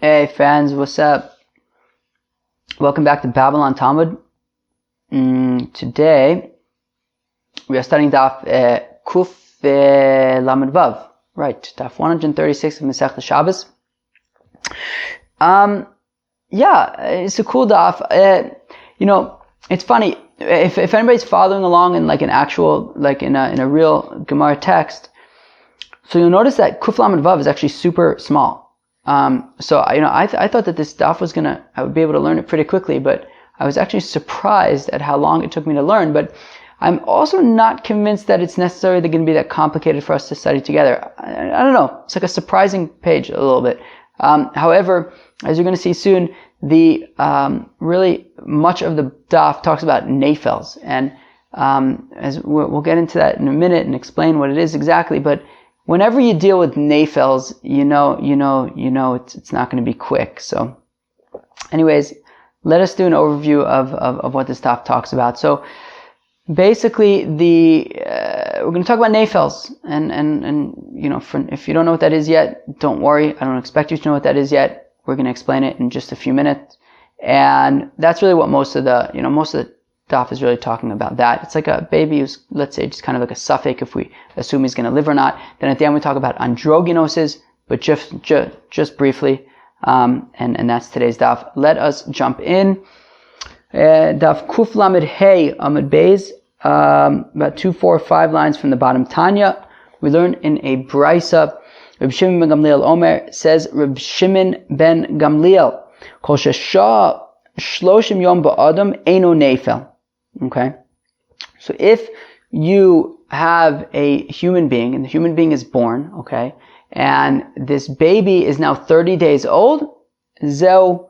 Hey fans, what's up? Welcome back to Babylon Talmud. Today we are studying Daf Kuf Lamed Vav. Right, Daf 136 of Masechta Shabbis. It's a cool Daf. It's funny if anybody's following along in like an actual, like in a real Gemara text. So you'll notice that Kuf Lamed Vav is actually super small. I thought that this daf I would be able to learn it pretty quickly, but I was actually surprised at how long it took me to learn. But I'm also not convinced that it's necessarily going to be that complicated for us to study together. I don't know. It's like a surprising page a little bit. However, as you're going to see soon, the really much of the daf talks about Nayfels, and as we'll get into that in a minute and explain what it is exactly. But whenever you deal with Nayfels, you know it's not going to be quick. So, anyways, let us do an overview of what this daf talks about. So, basically, we're going to talk about Nayfels, and if you don't know what that is yet, don't worry. I don't expect you to know what that is yet. We're going to explain it in just a few minutes, and that's really what most of the daf is really talking about. That it's like a baby who's, let's say, just kind of like a suffix if we assume he's going to live or not. Then at the end we talk about androgynoses, but just briefly, and that's today's daf. Let us jump in. Daf Kuf Lamed Hey Amud Beis, about 2, 4, 5 lines from the bottom. Tanya, we learn in a brisa. Reb Shimon ben Gamliel Omer says, Reb Shimon ben Gamliel, Kol sheshah shloshim yom ba'adam eino nefel. Okay, so if you have a human being, and the human being is born, okay, and this baby is now 30 days old, zeu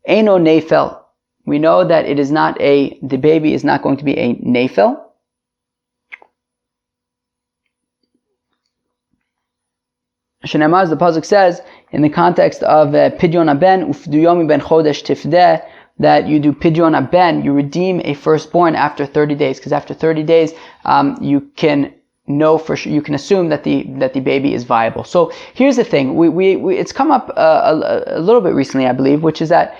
eino nefel. We know that the baby is not going to be a nefel. Shenamaz, the pasuk says, in the context of Pidyon Haben, ufdu yomi ben chodesh tifdeh, that you do Pidyon Haben, you redeem a firstborn after 30 days, because after 30 days, you can know for sure, you can assume that the baby is viable. So here's the thing, it's come up a little bit recently, I believe, which is that,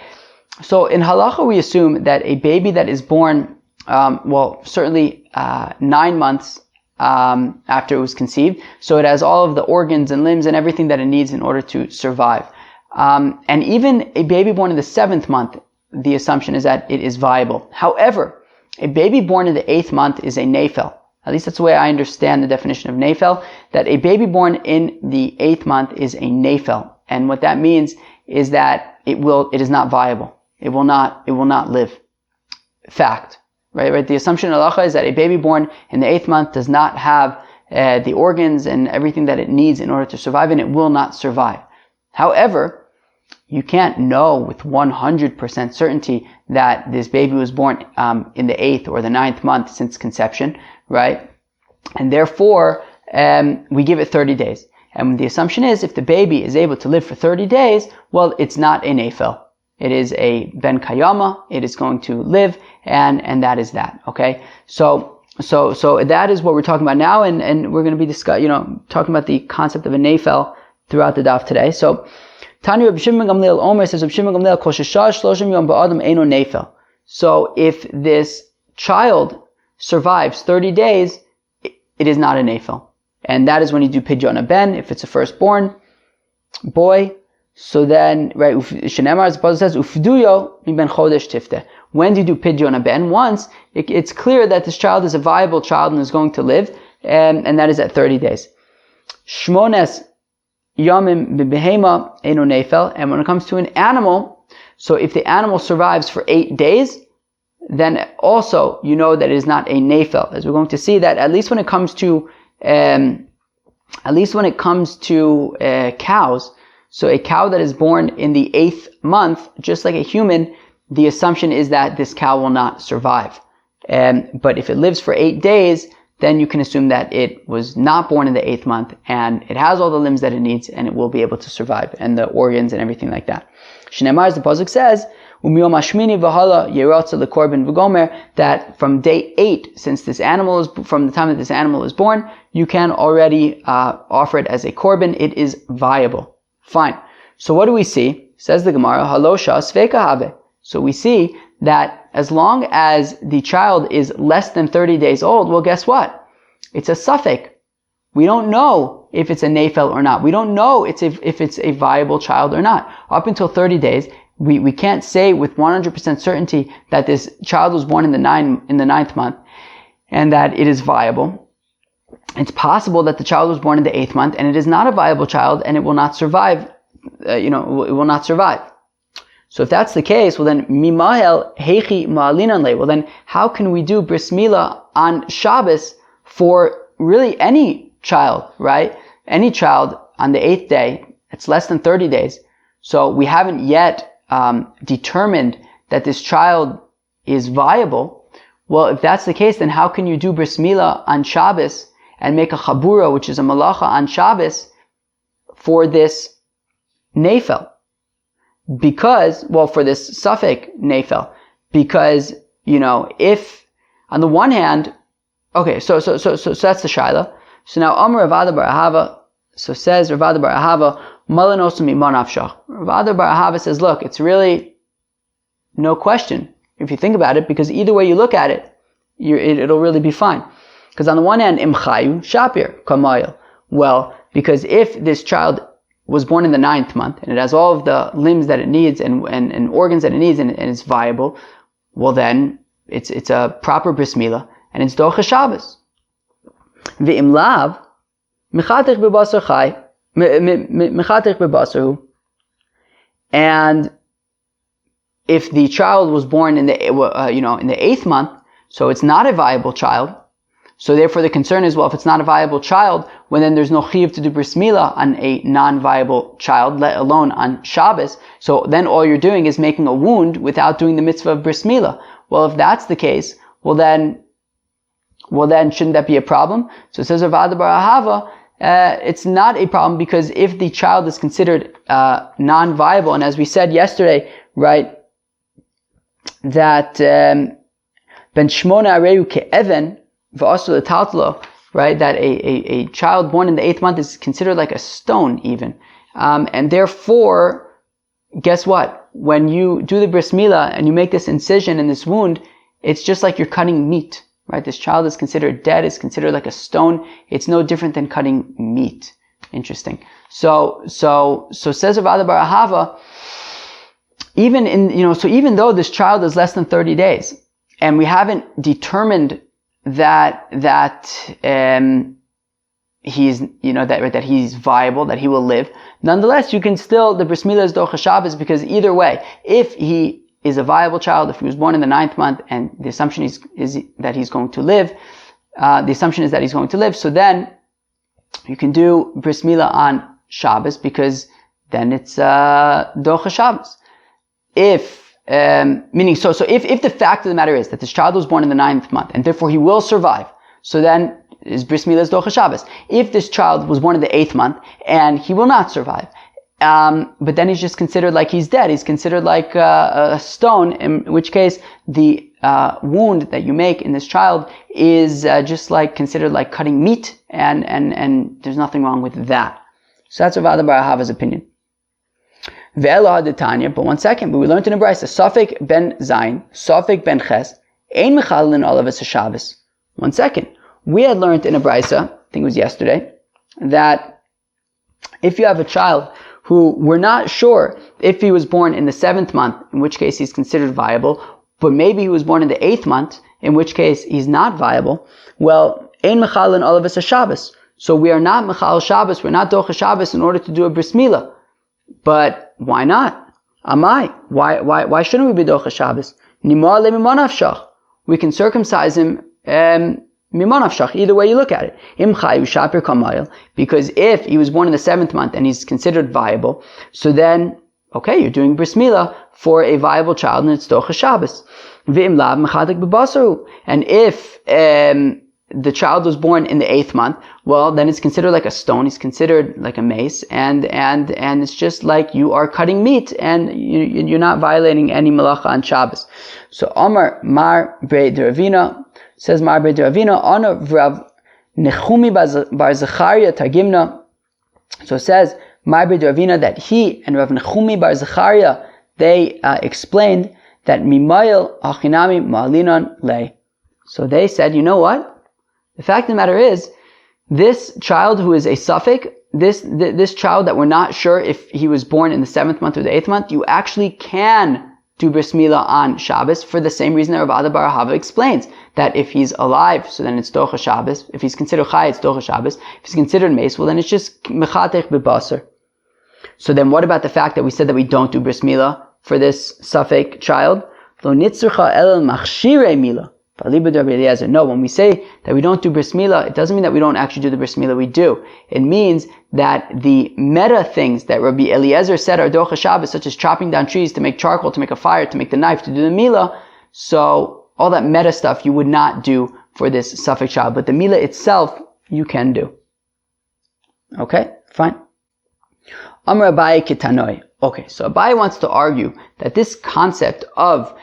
so in halacha we assume that a baby that is born, certainly 9 months after it was conceived, so it has all of the organs and limbs and everything that it needs in order to survive. And even a baby born in the 7th month, the assumption is that it is viable. However, a baby born in the 8th month is a nefel. At least that's the way I understand the definition of nefel, that a baby born in the 8th month is a nefel. And what that means is that it is not viable. It will not live. Fact. Right? The assumption in halacha is that a baby born in the 8th month does not have the organs and everything that it needs in order to survive, and it will not survive. However, you can't know with 100% certainty that this baby was born in the 8th or the 9th month since conception, right? And therefore, we give it 30 days. And the assumption is, if the baby is able to live for 30 days, well, it's not a nefel. It is a ben kayama. It is going to live, and that is that. Okay, so that is what we're talking about now, and we're going to be talking about the concept of a nefel throughout the daf today. So, Tanya Reb Shimon ben Gamliel Omer says, Reb Shimon ben Gamliel, Kol sheshah shloshim yom ba'adam eino nefel. So if this child survives 30 days, it is not a nefel, and that is when you do Pidyon Haben if it's a firstborn boy. So then, right, Shenemar, as the Pasuk says, Ufduyo mi ben chodesh tifteh. When do you do Pidyon Haben? Once it's clear that this child is a viable child and is going to live, and that is at 30 days. Shmones yamim b'behema eino nefel. And when it comes to an animal, so if the animal survives for 8 days, then also you know that it is not a nefel. As we're going to see that at least when it comes to cows. So a cow that is born in the 8th month, just like a human, the assumption is that this cow will not survive. But if it lives for 8 days, then you can assume that it was not born in the 8th month, and it has all the limbs that it needs, and it will be able to survive, and the organs and everything like that. Shneimar, as the pasuk says, Umiyom hashmini v'hala yeratza lekorban v'gomer, that from day 8, from the time that this animal is born, you can already offer it as a korban. It is viable. Fine. So what do we see? Says the Gemara, halosha sveka have. So we see that as long as the child is less than 30 days old, well, guess what? It's a suffix. We don't know if it's a Nayfel or not. We don't know if it's a viable child or not. Up until 30 days, we can't say with 100% certainty that this child was born in the ninth month and that it is viable. It's possible that the child was born in the 8th month and it is not a viable child and it will not survive. It will not survive. So if that's the case, well then, mimahel heichi ma'alinan le. Well then, how can we do bris milah on Shabbos for really any child, right? Any child on the 8th day, it's less than 30 days. So we haven't yet determined that this child is viable. Well, if that's the case, then how can you do bris milah on Shabbos and make a chabura, which is a malacha on Shabbos, for this Nayfel? Because, well, for this suffix Nayfel, because, if, on the one hand, okay, so that's the Shaila. So now, Amar Ravada Bar Ahava, so says Ravada Bar Ahava, Malanosum iman afshach. Ravada Bar Ahava says, look, it's really no question, if you think about it, because either way you look at it, it'll really be fine. Because on the one hand, Imchayu Shapir Kamayel. Well, because if this child was born in the 9th month, and it has all of the limbs that it needs and organs that it needs, and it's viable, well then, it's a proper bris milah, and it's docha Shabbos. Ve'im lav, mechatech b'basar chai, mechatech b'basarhu. And if the child was born in the 8th month, so it's not a viable child. So therefore the concern is, well, if it's not a viable child, well then there's no chiyuv to do bris milah on a non-viable child, let alone on Shabbos. So then all you're doing is making a wound without doing the mitzvah of bris milah. Well, if that's the case, well then shouldn't that be a problem? So it says Ravada Bar Ahava, it's not a problem, because if the child is considered non-viable, and as we said yesterday, right, that ben shmona areu ke'even, right, that a child born in the 8th month is considered like a stone even. And therefore, guess what? When you do the bris milah and you make this incision in this wound, it's just like you're cutting meat, right? This child is considered dead, is considered like a stone. It's no different than cutting meat. Interesting. So says Ravada Bar Ahava, even though this child is less than 30 days, and we haven't determined that he's viable, that he will live. Nonetheless, you can still, the bris milah is docha Shabbos, because either way, if he is a viable child, if he was born in the 9th month, and the assumption is that he's going to live, so then you can do bris milah on Shabbos, because then it's docha Shabbos. If if the fact of the matter is that this child was born in the 9th month, and therefore he will survive, so then his bris milah is docha Shabbos. If this child was born in the 8th month, and he will not survive, but then he's just considered like he's dead, he's considered like a stone, in which case the wound that you make in this child is just like considered like cutting meat, and there's nothing wrong with that. So that's Ravada Bar Ahava's opinion. Ve'ela Tanya, but one second, but we learned in the Brisa, Safek ben Zayin, Safek ben Ches, Ein Mechalin all of us a Shabbos. One second, we had learned in a Brisa, I think it was yesterday, that if you have a child who we're not sure if he was born in the 7th month, in which case he's considered viable, but maybe he was born in the 8th month, in which case he's not viable, well, Ein Mechalin all of us a Shabbos. So we are not Mechal Shabbos, we're not Docha Shabbos in order to do a bris milah. But why not? Amai. Why shouldn't we be docha Shabbos? Nimar le mimanavshach. We can circumcise him mimanavshach. Either way you look at it. Im chayu shapir kamayel. Because if he was born in the 7th month and he's considered viable, so then, okay, you're doing bris milah for a viable child and it's docha Shabbos. V'im lav mechadik bebasaru. And if the child was born in the 8th month, well, then it's considered like a stone, it's considered like a mace, and it's just like you are cutting meat, and you're not violating any malacha on Shabbos. So, Omar Mar Bre Deravina, says Mar Bre Deravina, Honor Vrav Nechumi Bar Zachariah Targimna. So it says Ma'aber Ravina, that he and Rav Nechumi bar Zechariah, they explained that Mimayel Achinami Ma'alinon Lei. So they said, you know what? The fact of the matter is, this child who is a suffix, this child that we're not sure if he was born in the 7th month or the 8th month, you actually can do bris milah on Shabbos for the same reason that Rav Ada bar Ahava explains, that if he's alive, so then it's docha Shabbos. If he's considered chai, it's docha Shabbos. If he's considered meis, well then it's just mechatech b'basar. So then what about the fact that we said that we don't do bris milah for this suffix child? Lo nitzrucha el machshirei milah. No, when we say that we don't do bris milah, it doesn't mean that we don't actually do the bris milah, we do. It means that the meta things that Rabbi Eliezer said are docha Shabbos, such as chopping down trees to make charcoal, to make a fire, to make the knife, to do the milah, so all that meta stuff you would not do for this suffix child, but the milah itself you can do. Okay, fine. Amar Abaye Kitanoi. Okay, so Abaye wants to argue that this concept of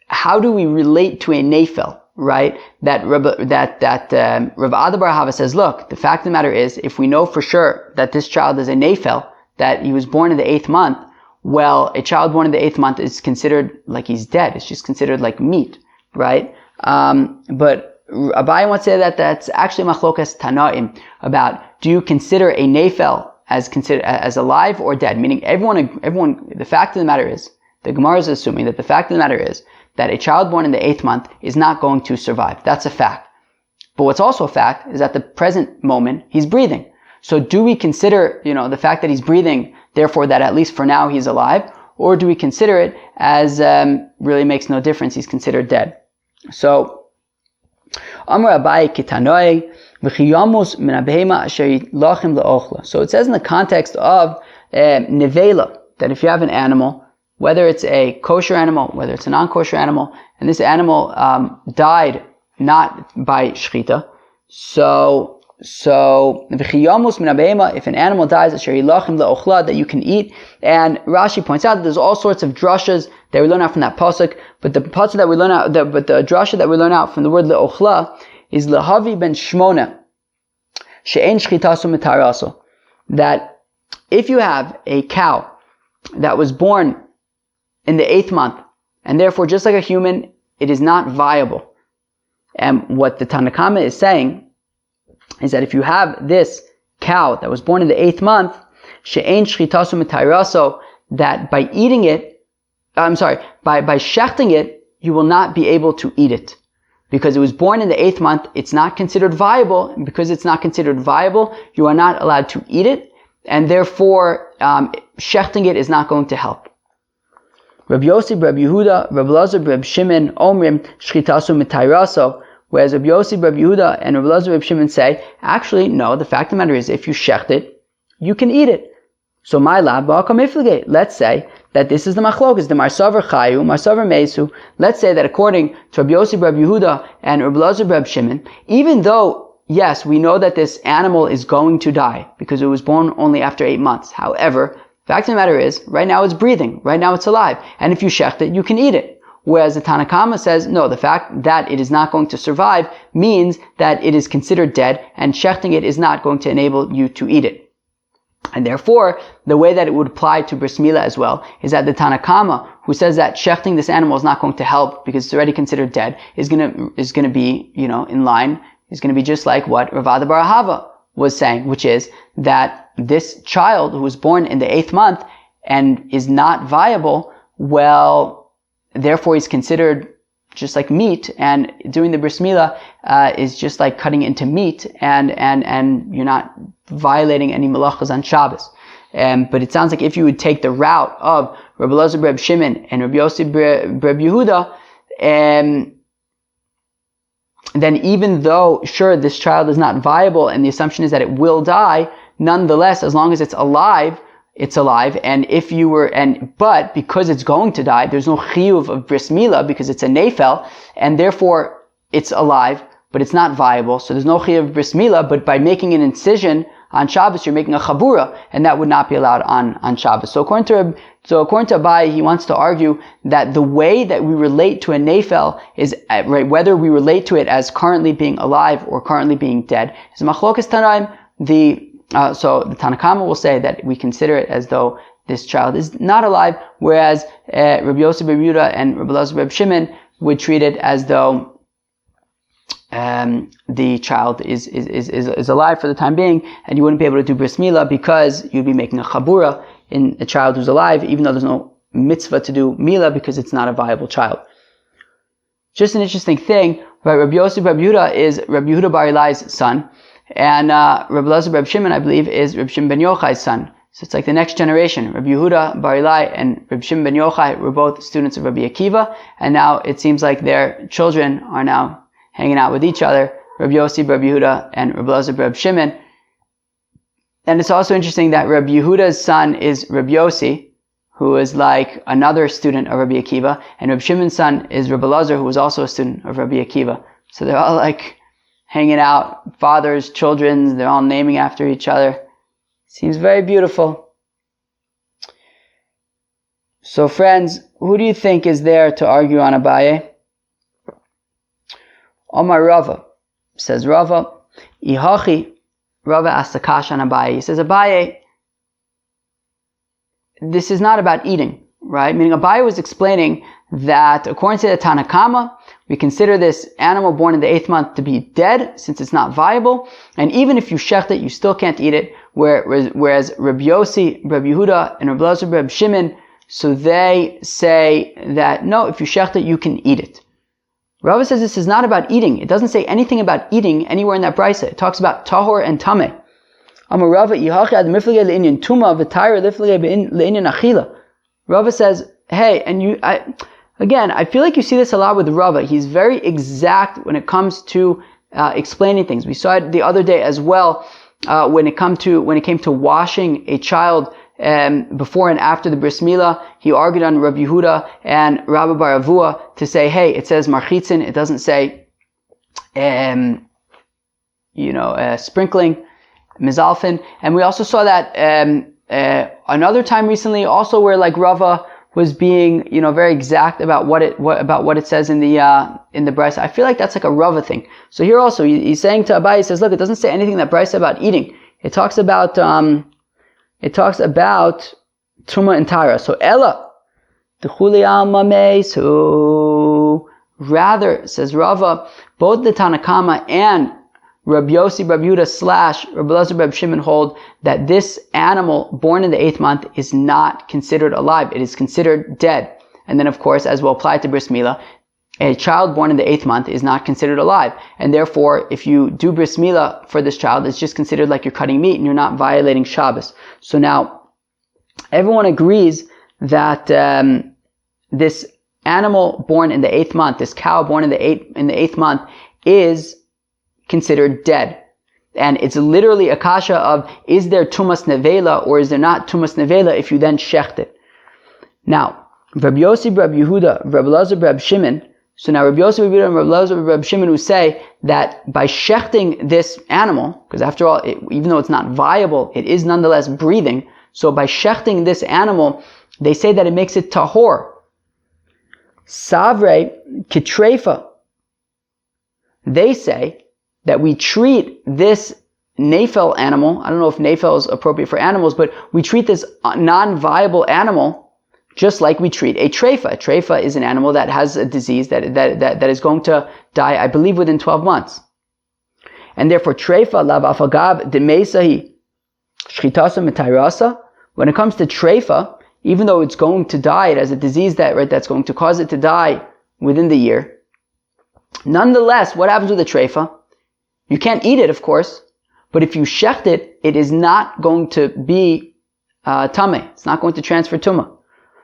how do we relate to a Nayfel, right? That Rav Ada bar Ahava says, look, the fact of the matter is, if we know for sure that this child is a Nayfel, that he was born in the 8th month, well, a child born in the 8th month is considered like he's dead. It's just considered like meat, right? But Abaye wants to say that that's actually machlokas tanaim about, do you consider a Nayfel as alive or dead? Meaning everyone, the fact of the matter is, the Gemara is assuming that the fact of the matter is that a child born in the 8th month is not going to survive. That's a fact. But what's also a fact is at the present moment, he's breathing. So do we consider, the fact that he's breathing, therefore that at least for now he's alive? Or do we consider it as really makes no difference, he's considered dead? So, Amar Abaye Kitanoi, V'chiyamus min abehema asher lachim le'ochla. So it says in the context of nevela, that if you have an animal, whether it's a kosher animal, whether it's a non-kosher animal, and this animal died not by shchita, so v'chiyamus min abehema, if an animal dies, asher lachim le'ochla, that you can eat. And Rashi points out that there's all sorts of drashas that we learn out from that pasuk, but the pasuk that we learn out, the drasha that we learn out from the word le'ochla is lehavi ben shmona she'en shchitasu mitaraso, that if you have a cow that was born in the 8th month, and therefore just like a human, it is not viable. And what the Tanna Kama is saying is that if you have this cow that was born in the 8th month, she'en shchitasu mitaraso, that by eating it, by shechting it, you will not be able to eat it. Because it was born in the 8th month, it's not considered viable, and because it's not considered viable, you are not allowed to eat it, and therefore, shechting it is not going to help. Rabbi Yossi, Rabbi Yehuda, Rabbi Lazar, Rabbi Shimon, Omrim, Shchitasu Mitairaso, whereas Rabbi Yossi, Rabbi Yehuda, and Rabbi Lazar, Rabbi Shimon say, actually, no, the fact of the matter is, if you shecht it, you can eat it. So my lab, let's say that this is the machlokas, the marsavar chayu, marsavar meisu. Let's say that according to Rabbi Yossi, Rabbi Yehuda, and Rabbi Lazar, Rabbi Shimon, even though, yes, we know that this animal is going to die because it was born only after 8 months. However, the fact of the matter is, right now it's breathing, right now it's alive, and if you shecht it, you can eat it. Whereas the Tanna Kama says, no, the fact that it is not going to survive means that it is considered dead, and shechting it is not going to enable you to eat it. And therefore, the way that it would apply to bris milah as well is that the Tanna Kama, who says that shechting this animal is not going to help because it's already considered dead, is gonna be, in line, is gonna be just like what Rav Ada bar Ahava was saying, which is that this child who was born in the 8th month and is not viable, well, therefore he's considered just like meat, and doing the bris milah is just like cutting into meat, and you're not violating any malachas on Shabbos. But it sounds like if you would take the route of Rabbi Lazar, Rabbi Shimon, and Rabbi Yossi, Rabbi Yehuda, then even though, sure, this child is not viable, and the assumption is that it will die, nonetheless, as long as it's alive, it's alive. And but because it's going to die, there's no chiyuv of bris milah because it's a nefel, and therefore it's alive, but it's not viable. So there's no chiyuv of bris milah, but by making an incision on Shabbos, you're making a chabura, and that would not be allowed on Shabbos. So according to Abaye, he wants to argue that the way that we relate to a nefel is, right, whether we relate to it as currently being alive or currently being dead, is machlokas tanaim. The So the Tanna Kama will say that we consider it as though this child is not alive, whereas Rabbi Yosef Bar Yehuda and Rabbi Elazar Bar Shimon would treat it as though the child is alive for the time being, and you wouldn't be able to do bris milah because you'd be making a chabura in a child who's alive, even though there's no mitzvah to do milah because it's not a viable child. Just an interesting thing, right? Rabbi Yosef Bar Yehuda is Rabbi Yehuda Bar Elai's son, and Rabbi Elazar Bar Shimon, I believe, is Rabbi Shimon ben Yochai's son. So it's like the next generation. Rabbi Yehuda Bar Elai and Rabbi Shimon ben Yochai were both students of Rabbi Akiva, and now it seems like their children are now hanging out with each other, Rabbi Yossi, Rabbi Yehuda, and Rabbi Elazar, Rabbi Shimon. And it's also interesting that Rabbi Yehuda's son is Rabbi Yossi, who is like another student of Rabbi Akiva, and Rabbi Shimon's son is Rabbi Elazar, who was also a student of Rabbi Akiva. So they're all like hanging out, fathers, children, they're all naming after each other. Seems very beautiful. So friends, who do you think is there to argue on Abaye? Omar Rava, says Rava, Ihachi, Rava asks a kasha on Abaye. He says, Abaye, this is not about eating, right? Meaning Abaye was explaining that according to the Tanna Kama, we consider this animal born in the 8th month to be dead since it's not viable, and even if you shecht it, you still can't eat it. Whereas Rabbi Yossi, Rabbi Yehuda, and Rabbi Elazar, Rabbi Shimon, so they say that no, if you shecht it, you can eat it. Rava says this is not about eating. It doesn't say anything about eating anywhere in that brisa. It talks about tahor and tameh. Rava says, hey, and I feel like you see this a lot with Rava. He's very exact when it comes to explaining things. We saw it the other day as well when it came to washing a child before and after the bris milah. He argued on Rabbi Yehuda and Rabbi Bar Avua to say, hey, it says marchitzin, it doesn't say sprinkling, mizalfin. And we also saw that another time recently also where like Rava was being, very exact about what it says in the brisa. I feel like that's like a Rava thing. So here also, he's saying to Abaye, he says, look, it doesn't say anything in that brisa about eating. It talks about Tuma and Tara. So Ella, D'chuli alma meisu. Rather, says Rava, both the Tanna Kama and Rabbi Yossi, Rabbi Yehuda / Rabbi Elazar, Rabbi Shimon hold that this animal born in the 8th month is not considered alive. It is considered dead. And then, of course, as will apply to bris milah, a child born in the 8th month is not considered alive. And therefore, if you do bris milah for this child, it's just considered like you're cutting meat and you're not violating Shabbos. So now, everyone agrees that this animal born in the 8th month, this cow born in the 8th month, is considered dead. And it's literally a kasha of, is there tumas nevela or is there not tumas nevela if you then shecht it? Now, Rabbi Yossi, Rabbi Yehuda, Rabbi Elazar, Rabbi Shimon, so now Rabbi Yossi, Rabbi Yehuda, and Rabbi Elazar, Rabbi Shimon who say that by shechting this animal, because after all, even though it's not viable, it is nonetheless breathing, so by shechting this animal, they say that it makes it tahor. Savre kitrefa. They say that we treat this Nayfel animal, I don't know if Nayfel is appropriate for animals, but we treat this non-viable animal just like we treat a treifa. A treifa is an animal that has a disease that is going to die, I believe, within 12 months. And therefore, treifa lav afagav demesahi shchitasa mitayrasa. When it comes to treifa, even though it's going to die, it has a disease that's going to cause it to die within the year. Nonetheless, what happens with a treifa? You can't eat it, of course, but if you shecht it, it is not going to be tameh. It's not going to transfer tumah.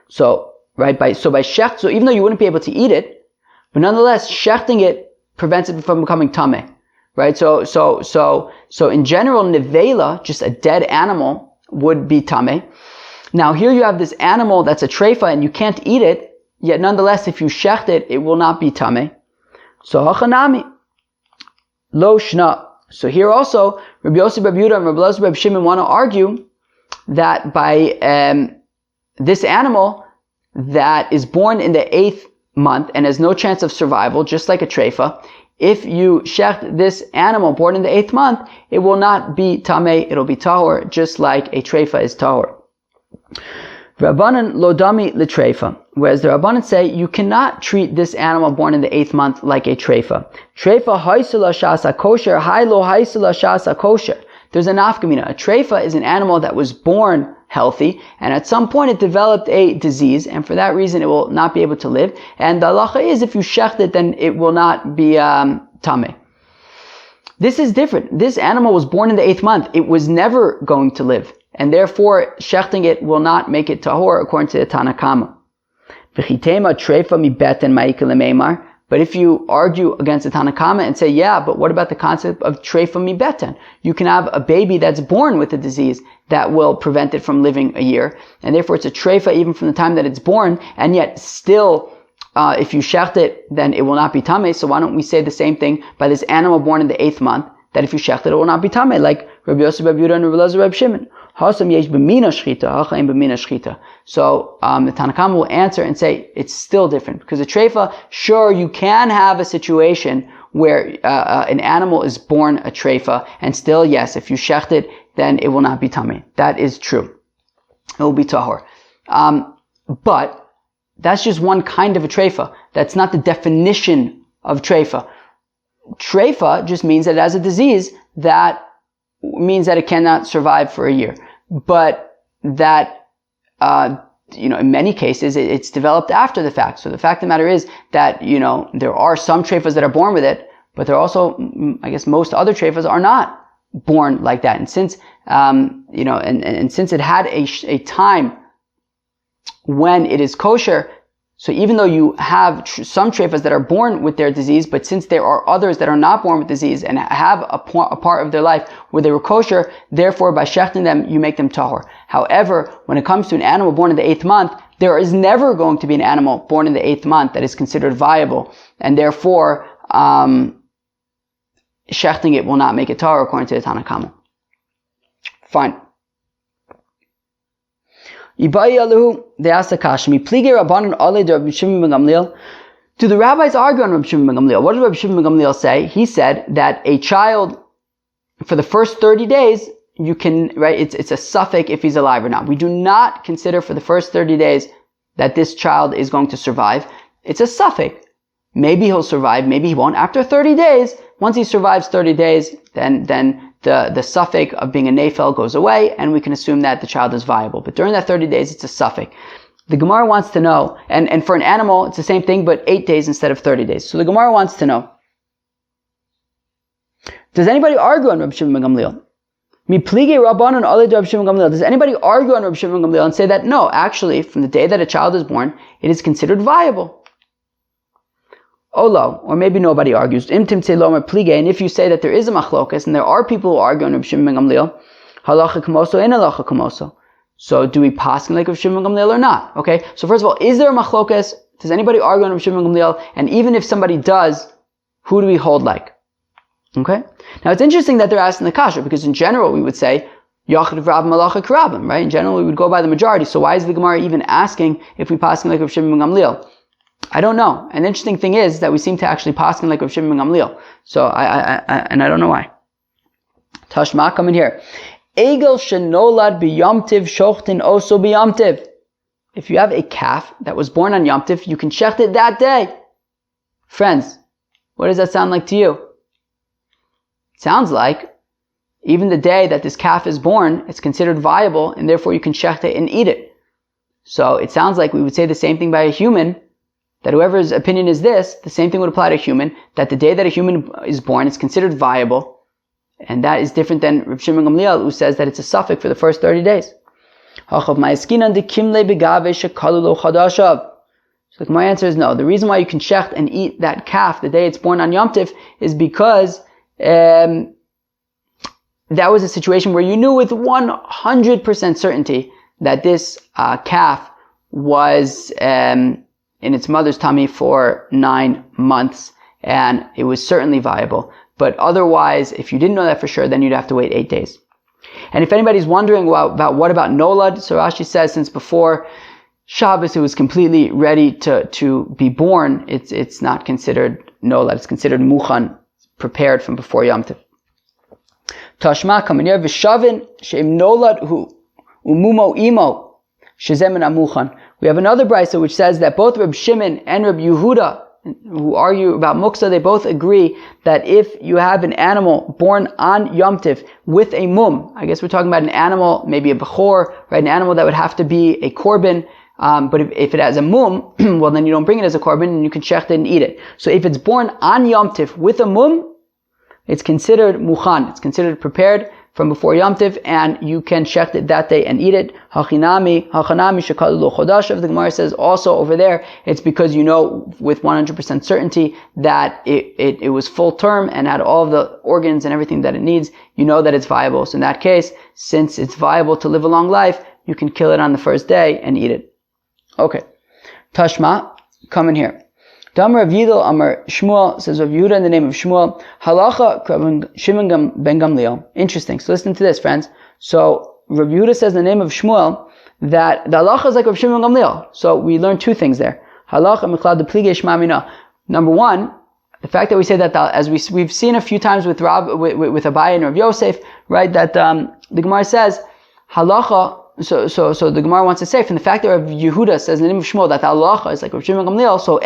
So by shecht, so even though you wouldn't be able to eat it, but nonetheless, shechting it prevents it from becoming tameh, right? So in general, nevela, just a dead animal, would be tameh. Now here you have this animal that's a treifa and you can't eat it, yet nonetheless, if you shecht it, it will not be tameh. So hachanami. Lo shna. So here also, Rabbi Yossi, Rabbi Yehuda, and Rabbi Elazar, Rabbi Shimon want to argue that by this animal that is born in the 8th month and has no chance of survival, just like a treifa, if you shecht this animal born in the 8th month, it will not be tameh, it'll be tahor, just like a treifa is tahor. Rabbanan lodami l'treifa. Whereas the Rabbanan say you cannot treat this animal born in the 8th month like a treifa. Treifa haisula shasa kosher, hailo haisula shasa kosher. There's a nafkamina. A treifa is an animal that was born healthy, and at some point it developed a disease, and for that reason it will not be able to live. And the halacha is if you shecht it, then it will not be tameh. This is different. This animal was born in the 8th month. It was never going to live, and therefore shechting it will not make it tahor according to the Tana Kama. But if you argue against the Tana Kama and say, yeah, but what about the concept of treifa mi beten? You can have a baby that's born with a disease that will prevent it from living a year, and therefore it's a treifa even from the time that it's born, and yet still, if you shecht it, then it will not be tameh. So why don't we say the same thing by this animal born in the 8th month, that if you shecht it, it will not be tameh, like Rabbi Yosef, Rabbi Yehuda, and Rabbi Elazar, Rabbi Shimon. So the Tana Kama will answer and say it's still different, because a treifa, sure, you can have a situation where an animal is born a treifa, and still, yes, if you shecht it, then it will not be tameh. That is true. It will be tahor. But that's just one kind of a treifa. That's not the definition of treifa. Treifa just means that it has a disease that means that it cannot survive for a year. But that, in many cases, it's developed after the fact. So the fact of the matter is that, there are some treifas that are born with it, but there are also, I guess, most other treifas are not born like that. And since, and since it had a time when it is kosher, so even though you have some treifas that are born with their disease, but since there are others that are not born with disease and have a part of their life where they were kosher, therefore by shechting them, you make them tahor. However, when it comes to an animal born in the 8th month, there is never going to be an animal born in the 8th month that is considered viable, and therefore shechting it will not make it tahor according to the Tana Kama. Fine. They asked the Kashmi, do the rabbis argue on Rabbi Shimon ben Gamliel? What does Rabbi Shimon ben Gamliel say? He said that a child, for the first 30 days, you can, right, it's a suffix if he's alive or not. We do not consider for the first 30 days that this child is going to survive. It's a suffix. Maybe he'll survive, maybe he won't. After 30 days, once he survives 30 days, then the suffix of being a Nayfel goes away, and we can assume that the child is viable. But during that 30 days, it's a suffix. The Gemara wants to know, and for an animal, it's the same thing, but 8 days instead of 30 days. So the Gemara wants to know, does anybody argue on Rabbi Shimon ben Gamliel? Does anybody argue on Rabbi Shimon ben Gamliel and say that, no, actually, from the day that a child is born, it is considered viable? Olo, or maybe nobody argues. And if you say that there is a machlokas, and there are people who argue on Rabbi Shimon ben Gamliel, halacha kamoso and halacha kamoso. So do we paskin like Rabbi Shimon ben Gamliel or not? Okay, so first of all, is there a machlokas? Does anybody argue on Rabbi Shimon ben Gamliel? And even if somebody does, who do we hold like? Okay, now it's interesting that they're asking the kasha, because in general we would say, Yachid Rav Malacha Karabim, right? In general we would go by the majority, so why is the Gemara even asking if we paskin like Rabbi Shimon ben Gamliel? I don't know. An interesting thing is that we seem to actually paskin like Rav Shimon ben Gamliel. So I don't know why. Tashma, come in here. Egel shenolad b'yomtiv shochtin oso b'yomtiv. If you have a calf that was born on Yom Tiv, you can shecht it that day. Friends, what does that sound like to you? It sounds like even the day that this calf is born, it's considered viable, and therefore you can shecht it and eat it. So it sounds like we would say the same thing by a human, that whoever's opinion is this, the same thing would apply to a human, that the day that a human is born, it's considered viable, and that is different than Rav Shimon ben Gamliel, who says that it's a suffix for the first 30 days. So my answer is no. The reason why you can shecht and eat that calf the day it's born on Yom Tiv is because that was a situation where you knew with 100% certainty that this calf was in its mother's tummy for 9 months, and it was certainly viable. But otherwise, if you didn't know that for sure, then you'd have to wait 8 days. And if anybody's wondering about what about Nolad, so Rashi says since before Shabbos it was completely ready to be born, it's not considered nolad. It's considered muchan, prepared from before Yom Tov. Tashma kamanir v'shavin she'im nolad hu umumo imo shezemen amuchan. We have another brisa which says that both Reb Shimon and Reb Yehuda, who argue about muksa, they both agree that if you have an animal born on Yom Tov with a mum, I guess we're talking about an animal, maybe a bechor, right? An animal that would have to be a korban. But if it has a mum, well then you don't bring it as a korban and you can shecht it and eat it. So if it's born on Yom Tov with a mum, it's considered muchan. It's considered prepared from before Yom Tov, and you can shecht it that day and eat it. Hachanami shekalu lo chodash. The Gemara says also over there, it's because you know with 100% certainty that it was full term and had all of the organs and everything that it needs. You know that it's viable. So in that case, since it's viable to live a long life, you can kill it on the first day and eat it. Okay. Tashma, come in here. Damar Rav Yidel Amar Shmuel, says Rav Yehuda in the name of Shmuel. Halacha Shimon ben Gamliel. Interesting. So listen to this, friends. So Rav Yehuda says in the name of Shmuel that the halacha is like Rav Shimon ben Gamliel. So we learn two things there. Halacha Mechlad de Plige Shma Mina. Number one, the fact that we say that, as we've seen a few times with Abai and Rav Yosef, right? That the Gemara says halacha. So the Gemara wants to say, from the fact that Rav Yehuda says in the name of Shmuel that the halacha is like Rav Shimon ben Gamliel, so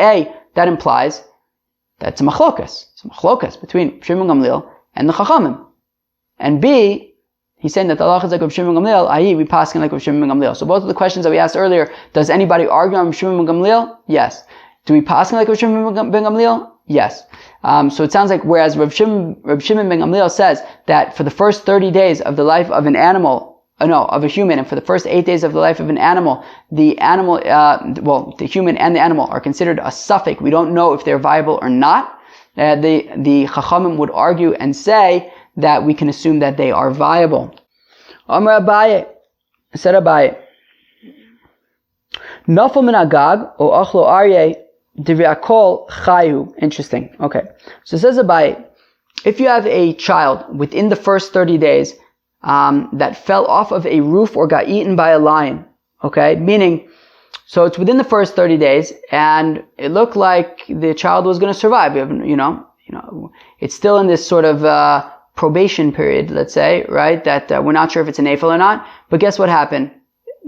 that implies that it's a machlokas. It's a machlokas between Rav Shimon ben Gamliel and the Chachamim. And B, he's saying that the halacha is like Rav Shimon ben Gamliel, i.e. we paskin like Rav Shimon ben Gamliel. So both of the questions that we asked earlier, does anybody argue on Rav Shimon ben Gamliel? Yes. Do we paskin like Rav Shimon ben Gamliel? Yes. So it sounds like whereas Rav Shimon ben Gamliel says that for the first 30 days of the life of an animal, of a human, and for the first 8 days of the life of an animal, the human and the animal are considered a suffix. We don't know if they're viable or not. The Chachamim would argue and say that we can assume that they are viable. Amar Abaye, said Abaye, Nafal min agag o achlo aryeh divrei chayu. Interesting. Okay. So it says Abaye, if you have a child within the first 30 days that fell off of a roof or got eaten by a lion, okay? Meaning, so it's within the first 30 days, and it looked like the child was going to survive. It's still in this sort of probation period, let's say, right? That we're not sure if it's a Nayfel or not. But guess what happened?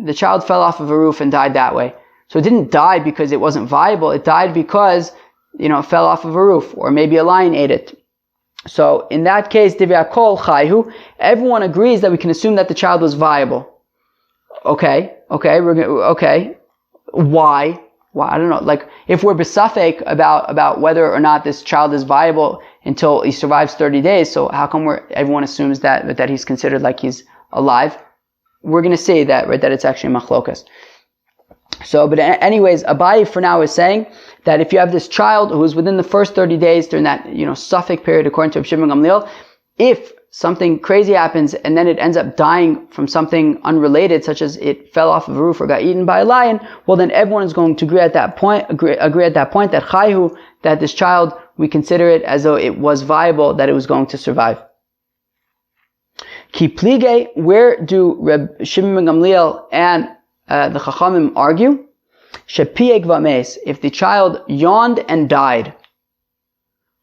The child fell off of a roof and died that way. So it didn't die because it wasn't viable. It died because, it fell off of a roof, or maybe a lion ate it. So in that case, everyone agrees that we can assume that the child was viable. Okay. Why? I don't know. Like, if we're besafek about whether or not this child is viable until he survives 30 days, so how come everyone assumes that he's considered like he's alive? We're going to say that, right, that it's actually machlokas. So, but anyways, Abaye for now is saying that if you have this child who is within the first 30 days during that, suffix period, according to Rav Shimon ben Gamliel, if something crazy happens and then it ends up dying from something unrelated, such as it fell off of a roof or got eaten by a lion, well then everyone is going to agree at that point that chayu, that this child, we consider it as though it was viable, that it was going to survive. Ki plige, where do Reb Shimon ben Gamliel and the Chachamim argue? Shepieg v'ames, if the child yawned and died.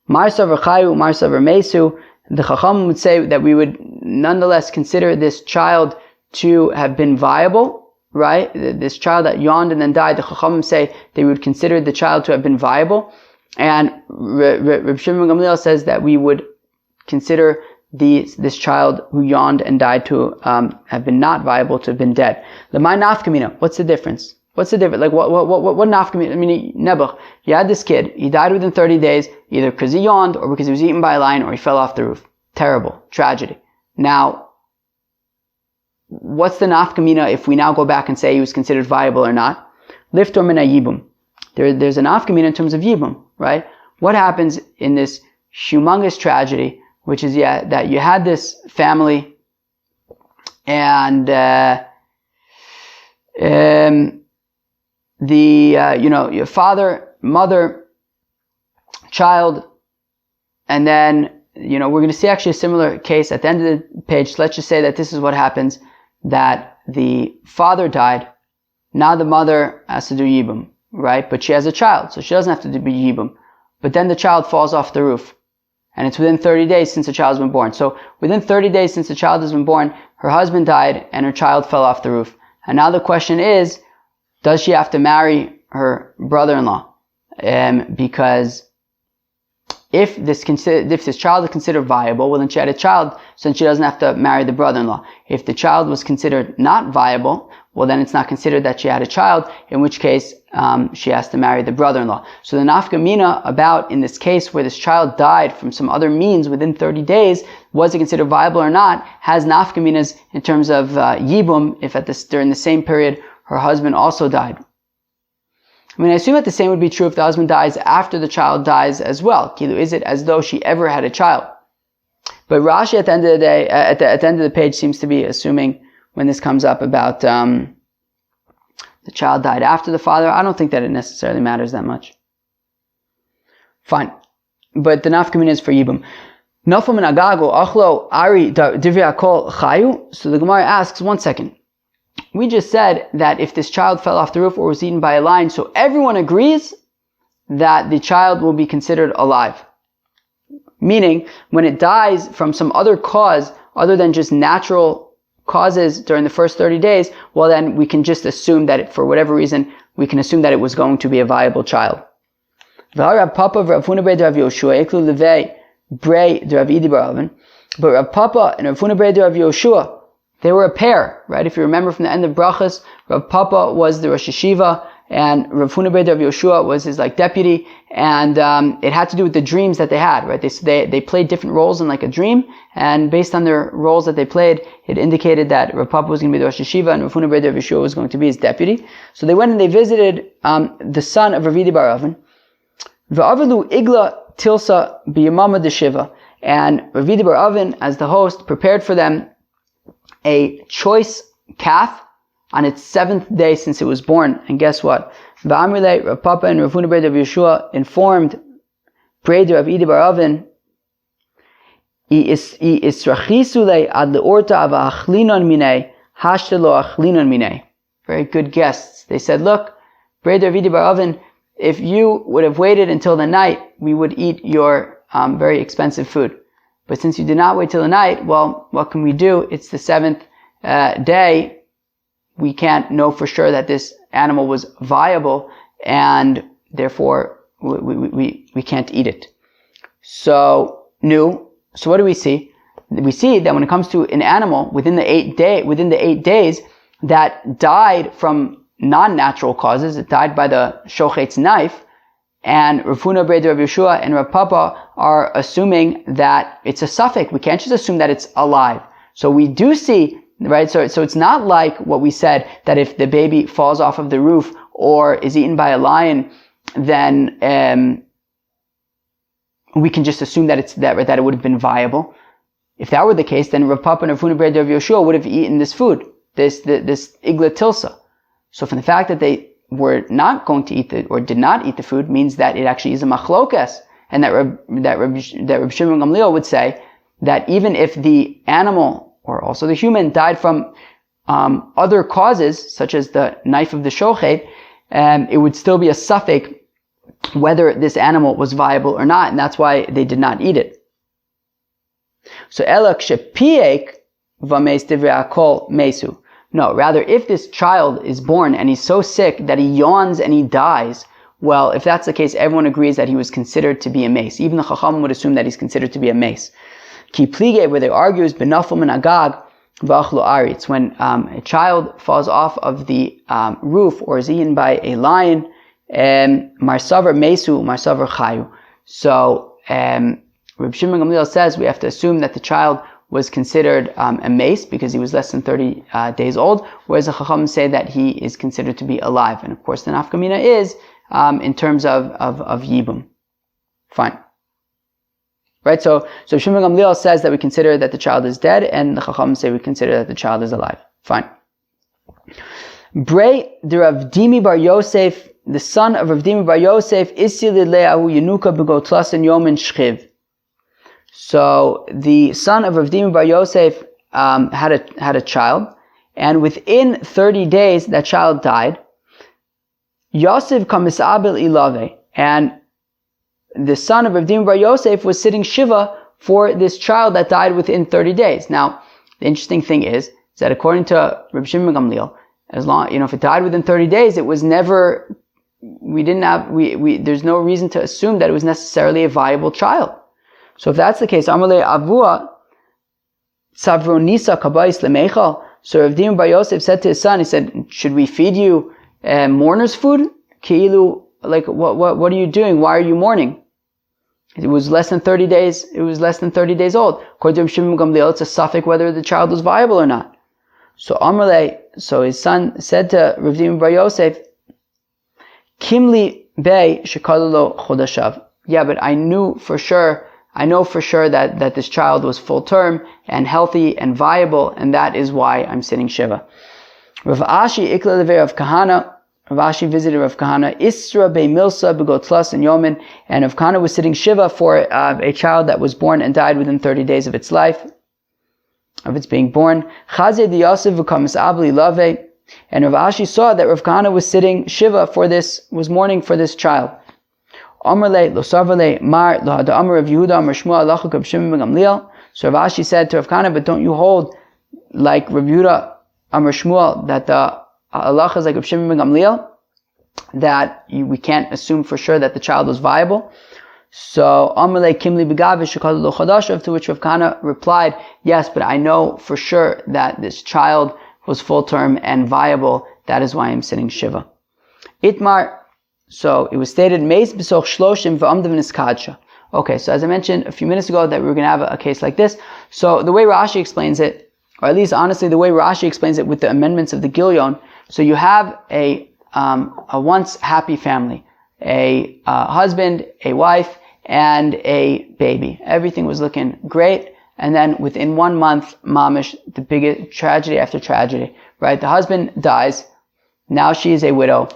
Marsav v'chayu, marsav v'mesu, the Chachamim would say that we would nonetheless consider this child to have been viable, right? This child that yawned and then died, the Chachamim say they would consider the child to have been viable. And Reb Shimon ben Gamliel says that we would consider this child who yawned and died to have been not viable, to have been dead. L'may nafkamina. What's the difference? Like what nafkamina? I mean, Nebuch, you had this kid, he died within 30 days, either because he yawned or because he was eaten by a lion or he fell off the roof. Terrible. Tragedy. Now, what's the nafkamina if we now go back and say he was considered viable or not? Liftor min yibum. There's a nafkamina in terms of yibum, right? What happens in this humongous tragedy, which is that you had this family and your father, mother, child, and then we're going to see actually a similar case at the end of the page. Let's just say that this is what happens, that the father died, now the mother has to do yibum, right? But she has a child, so she doesn't have to do yibum. but then the child falls off the roof. And it's within 30 days since the child has been born. So within 30 days since the child has been born, her husband died and her child fell off the roof. And now the question is, does she have to marry her brother-in-law? Because if this child is considered viable, well then she had a child, so then she doesn't have to marry the brother-in-law. If the child was considered not viable, well then it's not considered that she had a child, in which case she has to marry the brother-in-law. So the nafka mina about, in this case where this child died from some other means within 30 days, was it considered viable or not, has nafka minas in terms of yibum, if during the same period her husband also died. I mean, I assume that the same would be true if the husband dies after the child dies as well. Kilu, is it as though she ever had a child? But Rashi at the end of the day, at the end of the page, seems to be assuming when this comes up about the child died after the father. I don't think that it necessarily matters that much. Fine, but the nafkamin is for yibum. Nafal min agago achlo ari divrei hakol chayu. So the Gemara asks, 1 second. We just said that if this child fell off the roof or was eaten by a lion, so everyone agrees that the child will be considered alive. Meaning, when it dies from some other cause other than just natural causes during the first 30 days, well then we can just assume that for whatever reason, we can assume that it was going to be a viable child. But Rav Papa and Rav Huna Bre de Rav Yoshua, they were a pair, right? If you remember from the end of Brachas, Rav Papa was the Rosh Yeshiva, and Rav Huna Bre de Rav Yoshua was his deputy, and it had to do with the dreams that they had, right? They played different roles in like a dream, and based on their roles that they played, it indicated that Rav Papa was going to be the Rosh Yeshiva, and Rav Huna Bre de Rav Yoshua was going to be his deputy. So they went and they visited the son of Ravidi bar Avin, V'avalu igla tilsa b'yamama deshiva, and Ravidi bar Avin, as the host, prepared for them a choice calf on its 7th day since it was born. And guess what? V'amrile, Rav Papa and Rav Huna Bre de Rav Yeshua informed Bre de Rav Idi bar Avin, I israchisule ad leorta ava achlinon minei, hashtelo achlinon minei. Very good guests. They said, look, Bre de Rav Idi bar Avin, if you would have waited until the night, we would eat your very expensive food. But since you did not wait till the night, well, what can we do? It's the 7th day. We can't know for sure that this animal was viable, and therefore we can't eat it. So what do we see? We see that when it comes to an animal within the 8 days that died from non-natural causes, it died by the shochet's knife, and Rav Huna Bre de Rav Yeshua and Rav Papa are assuming that it's a suffix. We can't just assume that it's alive. So we do see, right? So it's not like what we said, that if the baby falls off of the roof or is eaten by a lion, then we can just assume that that it would have been viable. If that were the case, then Rav Papa and Rav Huna Bre de Rav Yeshua would have eaten this food, this igla tilsa. So from the fact that they were not going to eat or did not eat the food means that it actually is a machlokas, and that Reb Shimon Gamliel would say that even if the animal or also the human died from other causes, such as the knife of the shochet, it would still be a suffix whether this animal was viable or not, and that's why they did not eat it. So elak shepiek vames divrei hakol mesu. No, rather, if this child is born and he's so sick that he yawns and he dies, well, if that's the case, everyone agrees that he was considered to be a mace. Even the Chacham would assume that he's considered to be a mace. Ki plige, where they argue, is benafel min agag v'achlo ari. It's when a child falls off of the roof or is eaten by a lion, marsavar mesu, marsavar chayu. So, Reb Shimon Gamliel says we have to assume that the child was considered a mace because he was less than 30 days old, whereas the Chacham say that he is considered to be alive. And of course the nafkamina is in terms of yibum. Fine. Right, so Shimon Gamliel says that we consider that the child is dead, and the Chacham say we consider that the child is alive. Fine. Brei de Rav Dimi bar Yosef, the son of Rav Dimi bar Yosef, Isi Leahu Yenuka begotlas and Yomin Shchiv. So the son of Rav Dimi bar Yosef had a child, and within 30 days that child died. Yosef kamisabel ilave, and the son of Rav Dima Bar Yosef was sitting Shiva for this child that died within 30 days. Now, the interesting thing is that according to Reb Shimon ben Gamliel, as long, if it died within 30 days, it was never, there's no reason to assume that it was necessarily a viable child. So if that's the case, Amalei Avua, Savronisa Kabais Lemechal. So Rav Dima Bar Yosef said to his son, he said, should we feed you mourner's food? Keilu, like, what are you doing? Why are you mourning? It was less than 30 days. It was less than 30 days old. According to Rav Shimon ben Gamliel, it's a suffix whether the child was viable or not. So Amalei, so his son said to Rav Dima Bar Yosef, Kimli Bey Shekalulo Chodashav. Yeah, but I know for sure that this child was full term and healthy and viable, and that is why I'm sitting Shiva. Rav Ashi Ikla Levei Rav Kahana. Rav Ashi visited Rav Kahana. Isra Bei Milsa Begotlas and Yomin. And Rav Kahana was sitting Shiva for a child that was born and died within 30 days of its life, of its being born. Chazeh Di Yosef V'kamis Abli Lave. And Rav Ashi saw that Rav Kahana was sitting Shiva was mourning for this child. Amrle lo savale mar lo hada amar of Yehuda amar Shmuel alachuk of Shimon ben Gamliel. So Rav Ashi said to Rav Kahana, but don't you hold like Rav Yehuda amar Shmuel that the halacha is like Rav Shimon ben Gamliel, that we can't assume for sure that the child was viable? So Amrle kimli begavish shekal lo chadashav, to which Rav Kahana replied, yes, but I know for sure that this child was full term and viable. That is why I'm sitting Shiva. Itmar. So it was stated, Meis b'soch shloshim v'amdav niskadsha. Okay, so as I mentioned a few minutes ago that we were going to have a case like this. So the way Rashi explains it, or at least honestly the way Rashi explains it with the amendments of the Gilyon, so you have a once happy family, a husband, a wife, and a baby. Everything was looking great, and then within 1 month, mamish, the biggest tragedy after tragedy, right? The husband dies, now she is a widow,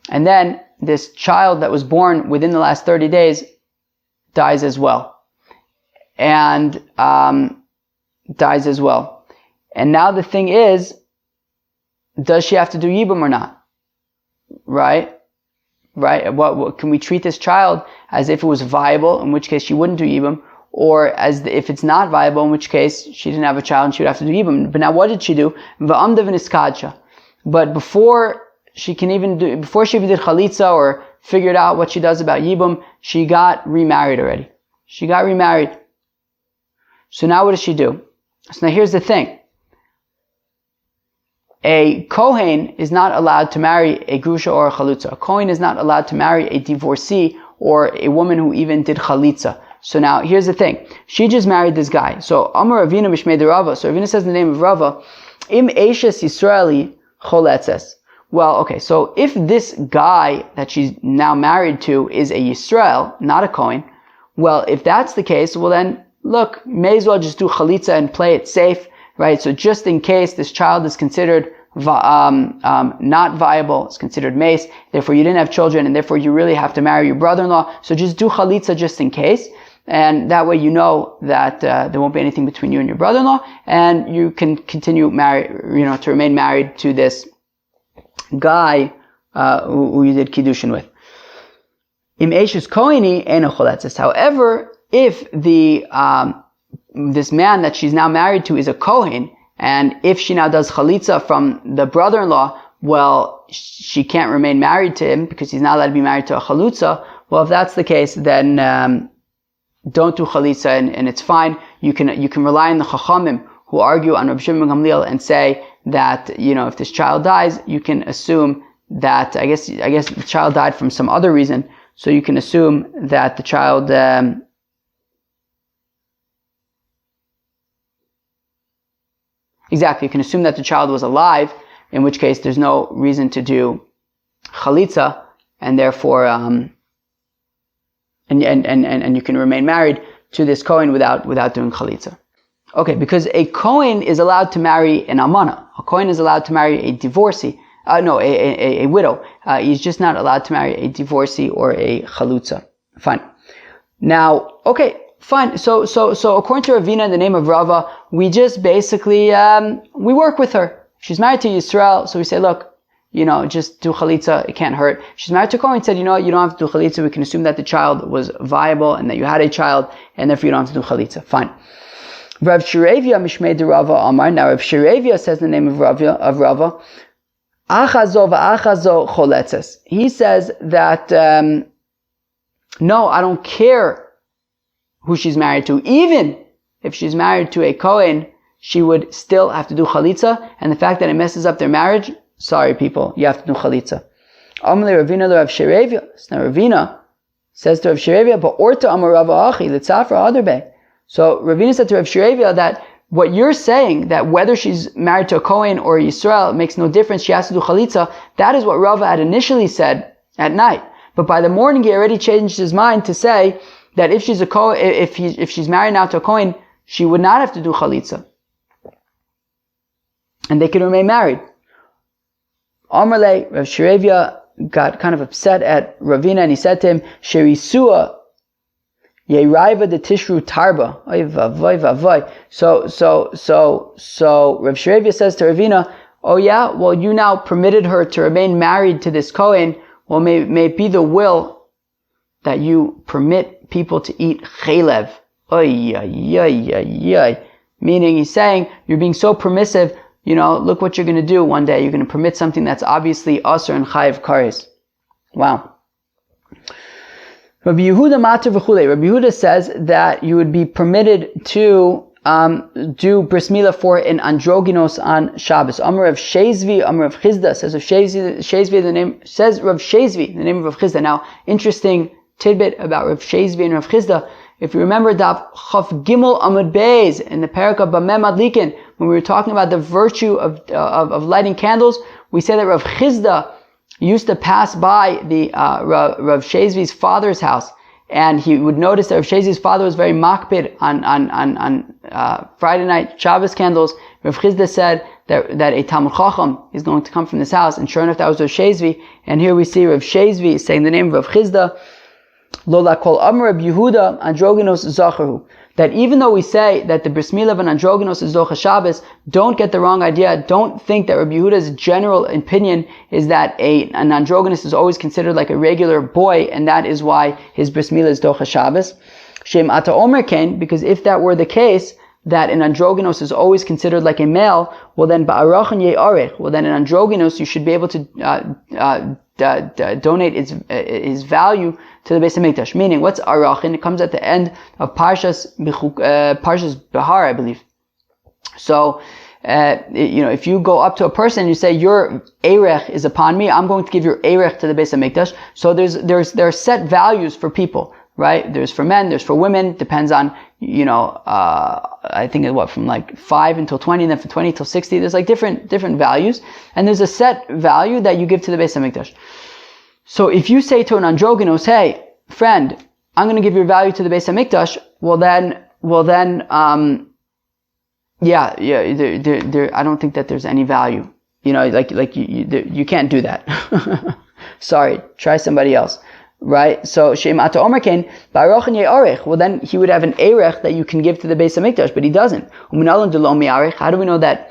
and then this child that was born within the last 30 days dies as well. And dies as well. And now the thing is, does she have to do Yibum or not? Right? What can we treat this child as if it was viable, in which case she wouldn't do Yibum, or as if it's not viable, in which case she didn't have a child and she would have to do Yibum. But now what did she do? But before she even did chalitza or figured out what she does about Yibum, she got remarried already. She got remarried. So now what does she do? So now here's the thing. A Kohen is not allowed to marry a Grusha or a Chalutza. A Kohen is not allowed to marry a divorcee or a woman who even did Chalitza. So now here's the thing. She just married this guy. So Amar Ravina Mishmei de Rava. So Ravina says the name of Rava. Im Eishes Yisraeli Choletzes. Well, okay, so if this guy that she's now married to is a Yisrael, not a Kohen, well, if that's the case, well then, look, may as well just do Chalitza and play it safe, right? So just in case this child is considered not viable, it's considered mace, therefore you didn't have children, and therefore you really have to marry your brother-in-law, so just do Chalitza just in case, and that way you know that there won't be anything between you and your brother-in-law, and you can continue to remain married to this guy who you did kiddushin with. Im eishes koheni eno choletzes. However, if this man that she's now married to is a kohen, and if she now does chalitza from the brother-in-law, well, she can't remain married to him because he's not allowed to be married to a chalutza. Well, if that's the case, then don't do chalitza, and it's fine. You can rely on the chachamim who argue on Rabbi Shimon ben Gamliel and say that, if this child dies, you can assume that, I guess the child died from some other reason, so you can assume that the child, exactly, you can assume that the child was alive, in which case there's no reason to do chalitza, and therefore, and you can remain married to this Kohen without doing chalitza. Okay, because a Kohen is allowed to marry an almana. A Kohen is allowed to marry a divorcee. A widow. He's just not allowed to marry a divorcee or a chalutza. Fine. Now, okay, fine. So according to Ravina, in the name of Rava, we just basically, we work with her. She's married to Yisrael, so we say, look, just do chalitza, it can't hurt. She's married to a Kohen, said, you don't have to do chalitza, we can assume that the child was viable and that you had a child, and therefore you don't have to do chalitza. Fine. Rav Shirevia Mishmei de Rava Amar. Now Rav Shirevia says the name of Rava, Achazo v'achazo choletzes. He says that, no, I don't care who she's married to. Even if she's married to a Kohen, she would still have to do chalitza, and the fact that it messes up their marriage, sorry people, you have to do chalitza. Amalei Ravina Rav Shirevia. Now Ravina says to Rav Shirevia, but orta amar Rava achi litzafra adarbe. So Ravina said to Rav Shirevia that what you're saying, that whether she's married to a Kohen or a Yisrael, it makes no difference, she has to do chalitza, that is what Rava had initially said at night. But by the morning he already changed his mind to say that if she's a Kohen, if she's married now to a Kohen, she would not have to do chalitza. And they could remain married. Amarle, Rav Shirevia got kind of upset at Ravina, and he said to him, Sherisua Yeraiva de Tishru Tarba. So Rav Shirevia says to Ravina, oh yeah, well you now permitted her to remain married to this Kohen, well may it be the will that you permit people to eat chelev. Meaning he's saying, you're being so permissive, look what you're going to do one day. You're going to permit something that's obviously asur and chayiv kares. Wow. Rabbi Yehuda Matar v'chulei. Rabbi Yehuda says that you would be permitted to do bris milah for an androgynos on Shabbos. Amar of Shezvi, Amar of Chizda. Says of Shezvi, the name says Rav Shezvi, the name of Rav Chizda. Now, interesting tidbit about Rav Shezvi and Rav Chizda. If you remember Daf Chaf Gimel Amud Beis in the parak of Bameh Madlikin, when we were talking about the virtue of lighting candles, we said that Rav Chizda used to pass by the Rav Shezvi's father's house, and he would notice that Rav Shezvi's father was very makpid on Friday night Shabbos candles. Rav Chizda said that a Talmud Chacham is going to come from this house, and sure enough, that was Rav Shezvi. And here we see Rav Shezvi saying the name of Rav Chizda. Lola kol amar Reb Yehuda androgynos zacharu. That even though we say that the bris milah of an androgynos is zocha Shabbos, don't get the wrong idea. Don't think that Reb Yehuda's general opinion is that an androgynous is always considered like a regular boy, and that is why his bris milah is zocha Shabbos. Shem ata omer ken, because if that were the case, that an androgynous is always considered like a male, well then ba'arachan ye'arech. Well then an androgynous, you should be able to donate his value to the Beis HaMikdash. Meaning, what's arachin? It comes at the end of Parshas Behar, I believe. So, if you go up to a person and you say, your erech is upon me, I'm going to give your erech to the Beis HaMikdash. So there are set values for people, right? There's for men, there's for women, depends on, I think from like 5 until 20, and then from 20 till 60, there's like different values. And there's a set value that you give to the Beis HaMikdash. So if you say to an androgynous, hey, friend, I'm going to give your value to the Beis HaMikdash, well then, I don't think that there's any value. You can't do that. Sorry, try somebody else. Right? So, Shem Ata Omer Kain, Ba'arochan Ye'arech. Well then, he would have an erech that you can give to the Beis HaMikdash, but he doesn't. How do we know that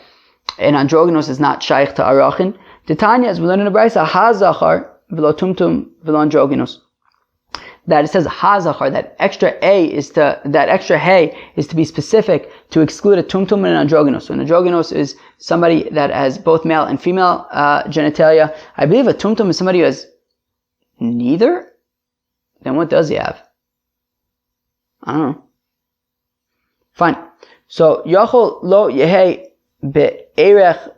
an androgynous is not shaykh to arachin? Titania, as we learn in the Brisa, Ha-zachar, v'lo tumtum, v'lo androgynous. That it says Ha-zachar, that extra hey is to be specific to exclude a tumtum and an androgynous. So an androgynous is somebody that has both male and female genitalia. I believe a tumtum is somebody who has neither. Then what does he have? I don't know. Fine. So, Yachol lo yehe be'erech,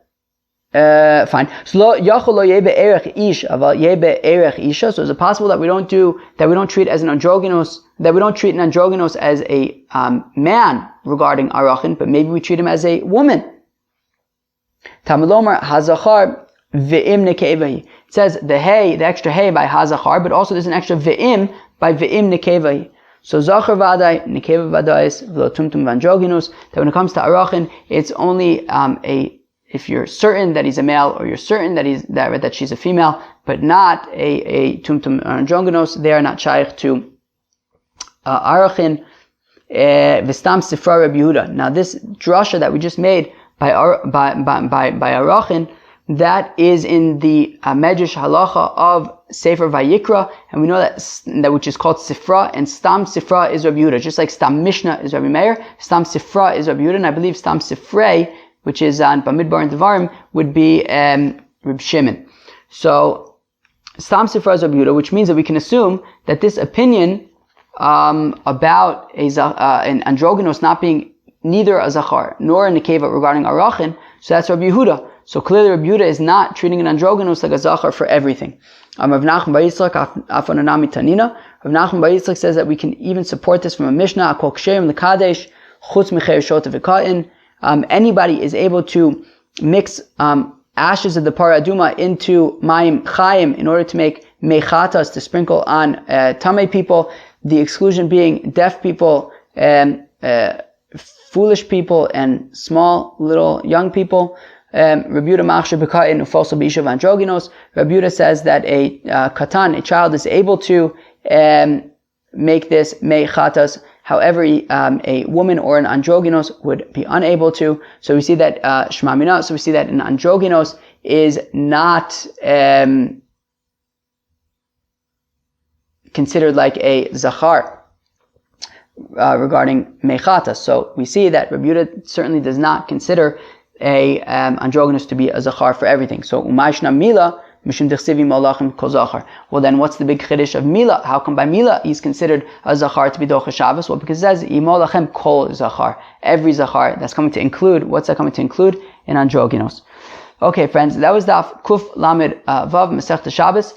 fine. So, lo Yachol lo yehe be'erech ish, aval yehe be'erech isha. So, is it possible that we don't treat an androgynous as a man regarding arachin, but maybe we treat him as a woman? Tamilomar hazachar ve'im nekevahi. It says the extra hey by hazachar, but also there's an extra ve'im by ve'im nekevahi. So zachar vadai, nekeva vadais, v'lo tumtum vandroginus. That when it comes to arachin, it's only if you're certain that he's a male, or you're certain that she's a female, but not a tumtum androginus. They are not shaykh to arachin. V'stam sifra Reb Yehuda. Now this drasha that we just made by arachin That is in the Medrash Halacha of Sefer Vayikra, and we know that which is called Sifra, and Stam Sifra is Rabbi Yehuda. Just like Stam Mishnah is Rabbi Meir, Stam Sifra is Rabbi Yehuda, and I believe Stam Sifrei, which is on Bamidbar and Devarim, would be Reb Shimon. So Stam Sifra is Rabbi Yehuda, which means that we can assume that this opinion about an androgynous not being neither a zachar nor a nekeva regarding arachin, so that's Rabbi Yehuda. So clearly Rabbi Yehuda is not treating an androgynous like a zachar for everything. Rav Nachman bar Yitzchak afananami tanina. Rav Nachman bar Yitzchak says that we can even support this from a Mishnah, akol ksherim lekadesh chutz mecher shot v'kain. Anybody is able to mix ashes of the paraduma into mayim chayim in order to make mechatas, to sprinkle on tamei people. The exclusion being deaf people, foolish people, and small, little, young people. Rabbi Yehuda machshir b'ka'in ufosel b'ishav androgynos. Rabbi Yehuda says that a katan, a child, is able to make this mechatas. However, a woman or an androgynous would be unable to. So we see that shema mina. So we see that an androgynous is not considered like a zachar regarding mechatas. So we see that Rabbi Yehuda certainly does not consider a androgynous to be a zachar for everything. So umayshna mila mishum dechsivi malachim kol zachar. Well, then what's the big chiddush of mila? How come by mila he's considered a zachar to be docha Shabbos? Well, because it says imolachem kol zachar, every zachar. That's coming to include. What's that coming to include? An androgynous. Okay, friends, that was daf kuf lamed vav masechta Shabbos.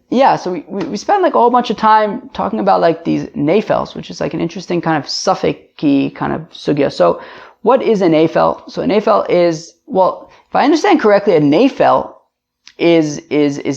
Yeah, so we spent like a whole bunch of time talking about like these Nayfels, which is like an interesting kind of suffix-y kind of sugya. So what is a Nayfel? So a Nayfel is, well, if I understand correctly, a Nayfel is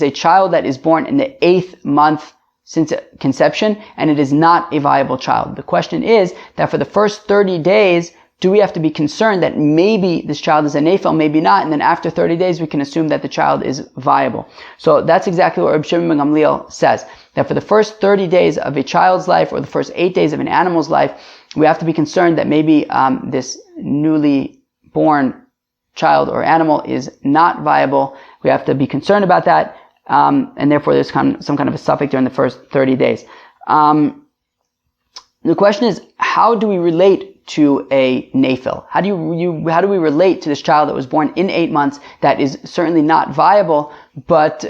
a child that is born in the 8th month since conception, and it is not a viable child. The question is that for the first 30 days, do we have to be concerned that maybe this child is a Nayfel, maybe not, and then after 30 days we can assume that the child is viable. So that's exactly what Reb Shimon ben Gamliel says, that for the first 30 days of a child's life, or the first 8 days of an animal's life, we have to be concerned that maybe this newly born child or animal is not viable. We have to be concerned about that, and therefore there's some kind of a suffix during the first 30 days. The question is, how do we relate to a Nayfel? How do we relate to this child that was born in 8 months that is certainly not viable, but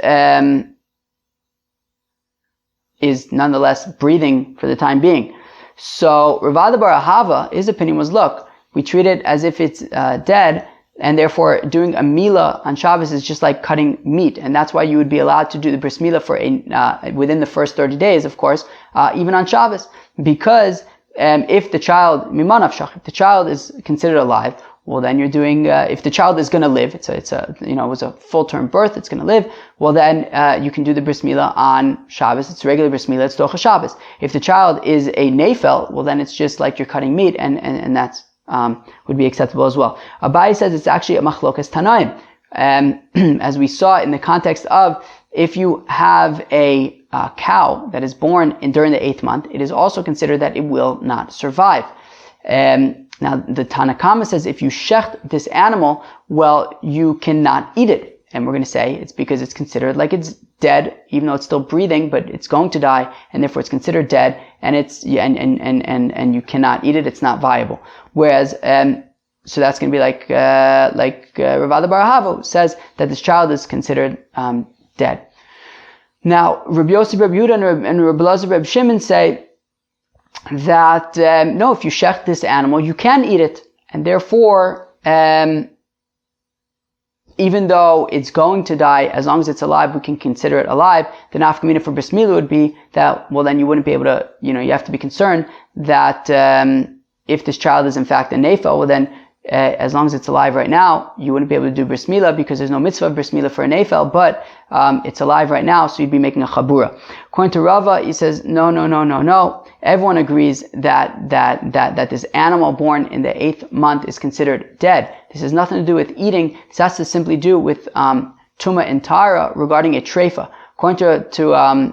is nonetheless breathing for the time being? So Ravada bar Ahava, his opinion was, look, we treat it as if it's dead, and therefore doing a mila on Shabbos is just like cutting meat, and that's why you would be allowed to do the bris milah for within the first 30 days, of course, even on Shabbos, because if the child, if the child is considered alive, well then you're doing, if the child is going to live, it was a full-term birth, it's going to live, well then you can do the bris milah on Shabbos. It's regular bris milah, it's docha Shabbos. If the child is a Nayfel, well then it's just like you're cutting meat, and that's would be acceptable as well. Abai says it's actually a machlokas tanaim, as we saw in the context of if you have a cow that is born during the 8th month, it is also considered that it will not survive. Now the Tanakama says if you shecht this animal, well, you cannot eat it, and we're going to say it's because it's considered like it's dead, even though it's still breathing, but it's going to die, and therefore it's considered dead, and and you cannot eat it. It's not viable. Whereas, so that's going to be like Ravada bar Ahava says that this child is considered dead. Now, Rabbi Yossi, Rabbi Yehuda, and Rabbi Elazar, Rabbi Shimon say that no, if you shecht this animal, you can eat it, and therefore, even though it's going to die, as long as it's alive, we can consider it alive. The nafkamina for bris milah would be that, well, then you wouldn't be able to, you have to be concerned that if this child is in fact a Nayfel, well then, as long as it's alive right now, you wouldn't be able to do bris milah because there's no mitzvah of bris milah for a Nayfel, but it's alive right now, so you'd be making a chabura. According to Rava, he says, no. Everyone agrees that this animal born in the 8th month is considered dead. This has nothing to do with eating. This has to simply do with Tuma and Tara regarding a treifa. According to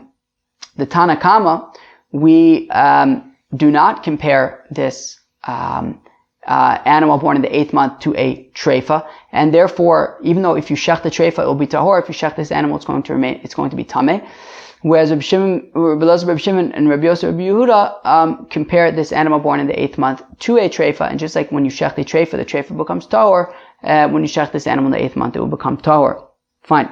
the Tanakama, we do not compare this animal born in the 8th month to a treifa, and therefore, even though if you shech the treifa, it will be tahor. If you shech this animal, it's going to be tameh. Whereas Rabbi Shimon, and Rabbi Yosef, Rabbi Yehuda compare this animal born in the 8th month to a treifa, and just like when you shech the treifa becomes tahor. When you shech this animal in the 8th month, it will become tahor. Fine.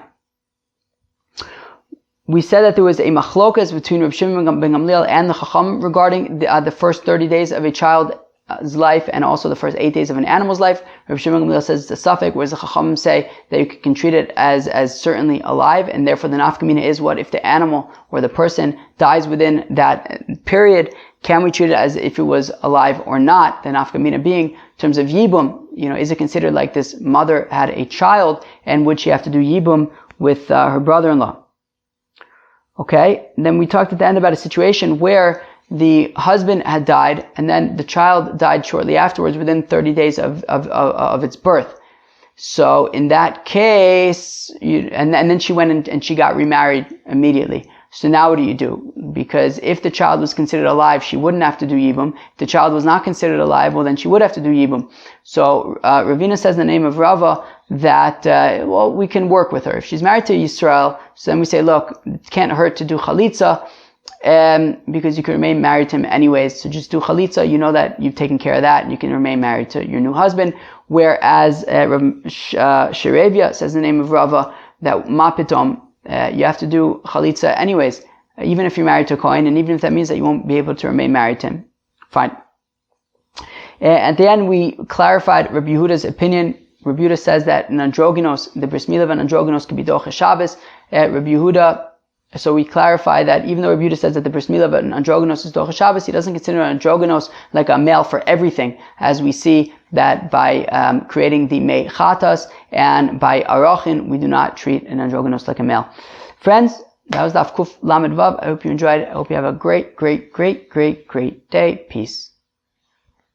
We said that there was a machlokas between Rabbi Shimon ben Gamliel and the Chacham regarding the first 30 days of a child's life and also the first 8 days of an animal's life. Rabbi Shimon ben Gamliel says it's a suffix, whereas the Chacham say that you can treat it as certainly alive, and therefore the nafkamina is what if the animal or the person dies within that period, can we treat it as if it was alive or not? The nafkamina being, in terms of yibum, is it considered like this mother had a child, and would she have to do yibum with her brother-in-law? Okay, and then we talked at the end about a situation where the husband had died, and then the child died shortly afterwards, within 30 days of its birth. So in that case, and then she went and she got remarried immediately. So now what do you do? Because if the child was considered alive, she wouldn't have to do yibum. If the child was not considered alive, well then she would have to do yibum. So Ravina says in the name of Rava that we can work with her. If she's married to Yisrael, so then we say, look, it can't hurt to do chalitza, because you can remain married to him anyways. So just do chalitza, you know that you've taken care of that, and you can remain married to your new husband. Whereas Sherebia says in the name of Rava that mapitom, you have to do chalitza anyways, even if you're married to a Kohen, and even if that means that you won't be able to remain married to him. Fine. At the end, we clarified Rabbi Yehuda's opinion. Rabbi Yehuda says that an androgynos, the bris milah of an androgynos could be doche Shabbos. Rabbi Yehuda, so we clarify that even though Rabbi Yehuda says that the bris milah of an androgynos is doche Shabbos, he doesn't consider an androgynos like a male for everything, as we see that by creating the mei chatas and by arochin, we do not treat an androgynos like a male. Friends, that was Daf Kuf Lamed Vav. I hope you enjoyed it. I hope you have a great day. Peace.